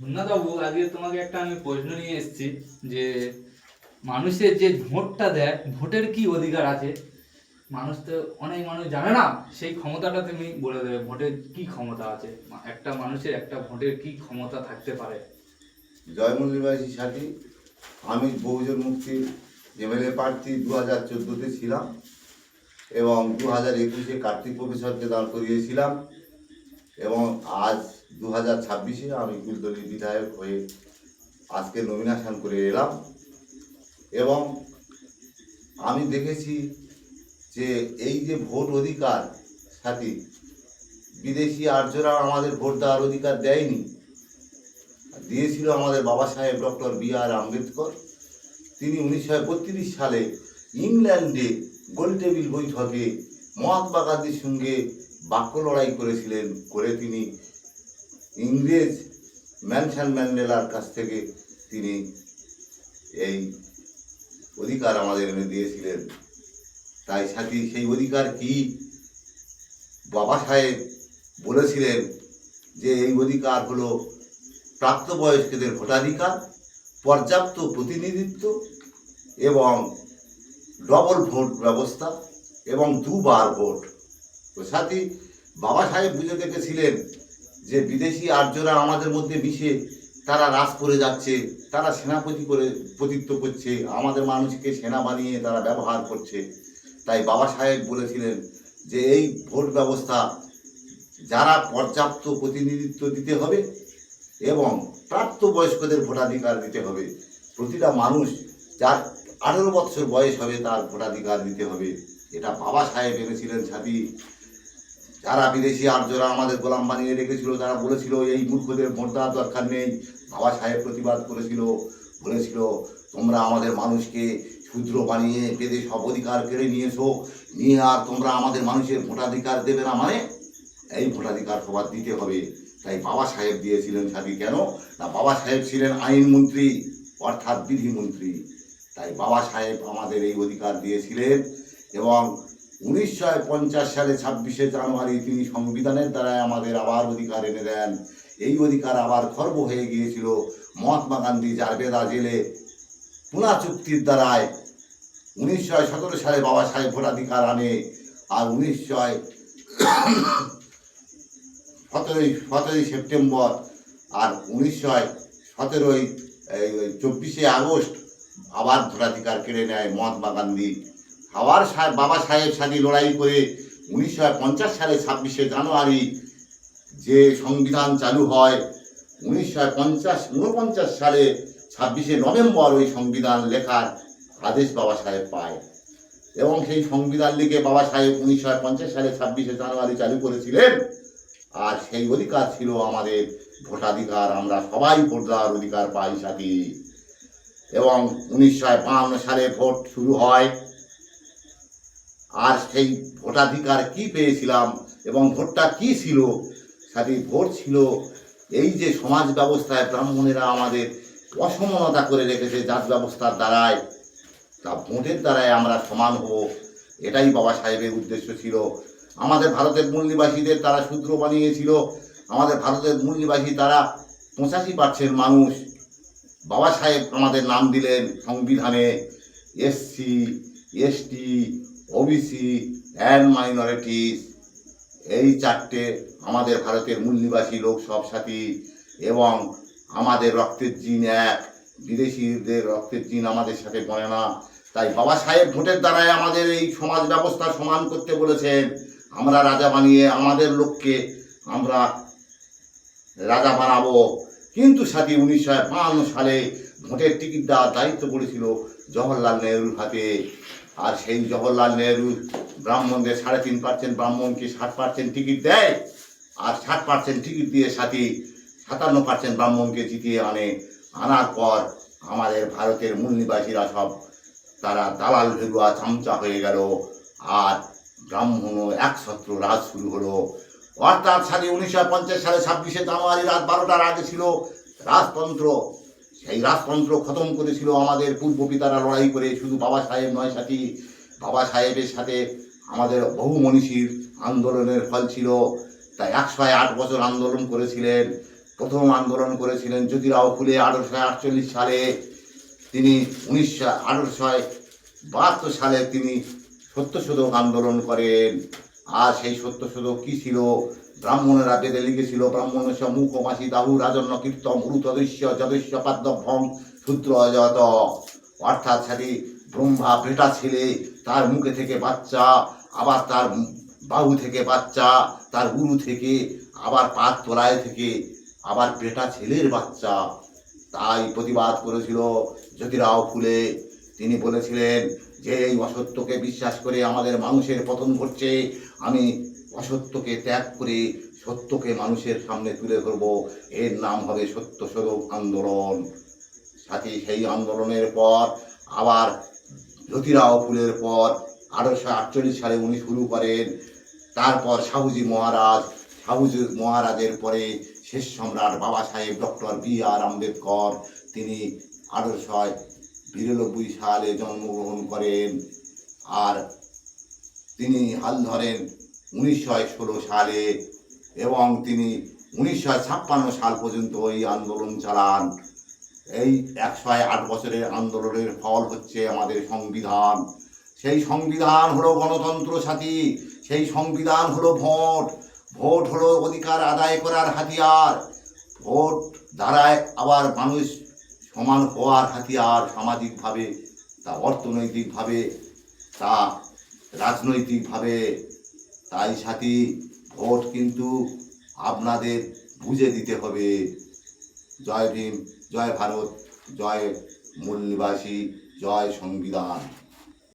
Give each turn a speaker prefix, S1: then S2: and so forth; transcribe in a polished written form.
S1: মুন্নাবাবু, আজকে তোমাকে একটা আমি প্রশ্ন নিয়ে এসেছি যে মানুষের যে ভোটটা দেয়, ভোটের কি অধিকার আছে? মানুষ তো অনেক মানুষ জানে না, সেই ক্ষমতাটা তুমি বলে দেবে, ভোটের কি ক্ষমতা আছে, একটা মানুষের একটা ভোটের কি ক্ষমতা থাকতে পারে।
S2: জয়মল্লিবাসী সাথী, আমি বহুজন মুক্তির এমএলএ প্রার্থী 2014-তে ছিলাম এবং 2021-এ কার্তিক প্রফেসরকে দাঁড় করিয়েছিলাম এবং আজ 2026-এ আমি কুলতলির বিধায়ক হয়ে আজকে নমিনেশন করে এলাম। এবং আমি দেখেছি যে এই যে ভোট অধিকার সাথী, বিদেশি আর্যরা আমাদের ভোট দেওয়ার অধিকার দেয়নি, দিয়েছিল আমাদের বাবা সাহেব ডক্টর বি.আর. আম্বেদকর। তিনি 1932 সালে ইংল্যান্ডে গোলটেবিল বৈঠকে মহাত্মা গান্ধীর সঙ্গে বাক্য লড়াই করেছিলেন, করে তিনি ইংরেজ ম্যানসন ম্যান্ডেলার কাছ থেকে তিনি এই অধিকার আমাদের এনে দিয়েছিলেন। তাই সাথী, সেই অধিকার কি? বাবা সাহেব বলেছিলেন যে এই অধিকার হলো প্রাপ্তবয়স্কদের ভোটাধিকার, পর্যাপ্ত প্রতিনিধিত্ব এবং ডবল ভোট ব্যবস্থা এবং দুবার ভোট। তো সাথী, বাবা সাহেব বুঝে দেখেছিলেন যে বিদেশি আর্যরা আমাদের মধ্যে মিশে তারা রাজ করে যাচ্ছে, তারা সেনাপতি করে প্রতিত্ব করছে, আমাদের মানুষকে সেনা বানিয়ে তারা ব্যবহার করছে। তাই বাবা সাহেব বলেছিলেন যে এই ভোট ব্যবস্থা যারা পর্যাপ্ত প্রতিনিধিত্ব দিতে হবে এবং প্রাপ্তবয়স্কদের ভোটাধিকার দিতে হবে। প্রতিটা মানুষ যার 18 বছর বয়স হবে তার ভোটাধিকার দিতে হবে। এটা বাবা সাহেব এনেছিলেন সাথী। যারা বিদেশি আর্যরা আমাদের গোলাম বানিয়ে রেখেছিল, তারা বলেছিল এই মূর্খদের ভোট দেওয়ার দরকার নেই। বাবা সাহেব প্রতিবাদ করেছিল, বলেছিল তোমরা আমাদের মানুষকে শূদ্র বানিয়ে পেদে সব অধিকার কেড়ে নিয়েছো, নিয়ে আর তোমরা আমাদের মানুষের ভোটাধিকার দেবে না, মানে এই ভোটাধিকার সবার দিতে হবে। তাই বাবা সাহেব দিয়েছিলেন সাথী। কেন না, বাবা সাহেব ছিলেন আইনমন্ত্রী, অর্থাৎ বিধিমন্ত্রী। তাই বাবা সাহেব আমাদের এই অধিকার দিয়েছিলেন এবং 1950 সালে 26শে জানুয়ারি তিনি সংবিধানের দ্বারাই আমাদের আবার অধিকার এনে দেন। এই অধিকার আবার খর্ব হয়ে গিয়েছিল মহাত্মা গান্ধী জারবেদা জেলে পুনা চুক্তির দ্বারায়। 1917 সালে বাবা সাহেব ভোটাধিকার আনে, আর 17ই সেপ্টেম্বর আর 24শে আগস্ট আবার ভোটাধিকার কেড়ে নেয় মহাত্মা গান্ধী। আবার বাবা সাহেব সাথী লড়াই করে 1950 সালে 26শে জানুয়ারি যে সংবিধান চালু হয়, 1949 সালে 26শে নভেম্বর ওই সংবিধান লেখার আদেশ বাবা সাহেব পায় এবং সেই সংবিধান লিখে বাবা সাহেব 1950 সালে 26শে জানুয়ারি চালু করেছিলেন। আর সেই অধিকার ছিল আমাদের ভোটাধিকার, আমরা সবাই ভোট দেওয়ার অধিকার পাই সাথী। এবং 1952 সালে ভোট শুরু হয়। আর সেই ভোটাধিকার কি পেয়েছিলাম এবং ভোটটা কি ছিল সাথী? ভোট ছিল এই যে সমাজ ব্যবস্থায় ব্রাহ্মণেরা আমাদের অসমানতা করে রেখেছে জাত ব্যবস্থার দ্বারায়, তা ভোটের দ্বারাই আমরা সমান হব, এটাই বাবা সাহেবের উদ্দেশ্য ছিল। আমাদের ভারতের মূল নিবাসীদের তারা শূদ্র বানিয়েছিল। আমাদের ভারতের মূল নিবাসী তারা 85% মানুষ। বাবা সাহেব আমাদের নাম দিলেন সংবিধানে SC, ST, OBC and minorities, এই 4টে আমাদের ভারতের মূল নিবাসী লোক সব সাথী। এবং আমাদের রক্তের জিন এক, বিদেশিদের রক্তের জিন আমাদের সাথে বনে না। তাই বাবা সাহেব ভোটের দ্বারাই আমাদের এই সমাজ ব্যবস্থা সমান করতে বলেছেন। আমরা রাজা বানিয়ে আমাদের লোককে আমরা রাজা বানাবো। কিন্তু সাথী 1952 সালে ভোটের টিকিট দেওয়ার দায়িত্ব পড়েছিল জওহরলাল নেহরুর হাতে। আর সেই জওহরলাল নেহরু ব্রাহ্মণদের 3.5% ব্রাহ্মণকে 60% টিকিট দেয়, আর 60% টিকিট দিয়ে সাথী 57% ব্রাহ্মণকে জিতিয়ে আনার পর আমাদের ভারতের মূল নিবাসীরা সব তারা দালাল ভেরুয়া চামচা হয়ে গেল, আর ব্রাহ্মণ একছত্র রাজ শুরু হলো। অর্থাৎ সাথে 1950 সালে 26শে জানুয়ারি রাত 12টার আগে ছিল রাজতন্ত্র। সেই রাজতন্ত্র খতম করেছিল আমাদের পূর্ব পিতারা লড়াই করে। শুধু বাবা সাহেব নয় সাথী, বাবা সাহেবের সাথে আমাদের বহু মনীষীর আন্দোলনের ফল ছিল। তা 108 বছর আন্দোলন করেছিলেন। প্রথম আন্দোলন করেছিলেন জ্যোতিরাও ফুলে 1848 সালে। তিনি 1872 সালে তিনি সত্যশোধক আন্দোলন করেন। আর সেই সত্যশোধক কি ছিল? ব্রাহ্মণেরা বেদে লিখেছিল, ব্রাহ্মণস্য মুখ মাসি দাহু রাজন্য কীর্তম রুতদস্য যদস্য পাদ্যভ্রম শূদ্র অজত। অর্থাৎ সাথে ব্রহ্মা বেটা ছেলে, তার মুখে থেকে বাচ্চা, আবার তার বাহু থেকে বাচ্চা, তার উরু থেকে, আবার পাত তলায় থেকে আবার বেটা ছেলের বাচ্চা। তাই প্রতিবাদ করেছিল জ্যোতিরাও ফুলে। তিনি বলেছিলেন যে এই অসত্যকে বিশ্বাস করে আমাদের মানুষের পতন ঘটছে, আমি অসত্যকে ত্যাগ করে সত্যকে মানুষের সামনে তুলে ধরব, এর নাম হবে সত্যশোধক আন্দোলন। সাথে সেই আন্দোলনের পর আবার জ্যোতিরাও ফুলের পর 1848 সালে উনি শুরু করেন। তারপর শাহুজি মহারাজের পরে শেষ সম্রাট বাবা সাহেব ডক্টর B.R. আম্বেদকর, তিনি 1892 সালে জন্মগ্রহণ করেন। আর তিনি হাল ধরেন 1916 সালে এবং তিনি 1956 সাল পর্যন্ত এই আন্দোলন চালান। এই 108 বছরের আন্দোলনের ফল হচ্ছে আমাদের সংবিধান। সেই সংবিধান হলো গণতন্ত্র সাথী, সেই সংবিধান হলো ভোট। ভোট হলো অধিকার আদায় করার হাতিয়ার। ভোট দ্বারায় আবার মানুষ সমান হওয়ার হাতিয়ার, সামাজিকভাবে, তা অর্থনৈতিকভাবে, তা রাজনৈতিকভাবে। তাই সাথী, ভোট কিন্তু আপনাদের বুঝে দিতে হবে। জয় ভীম, জয় ভারত, জয় মূল নিবাসী, জয় সংবিধান।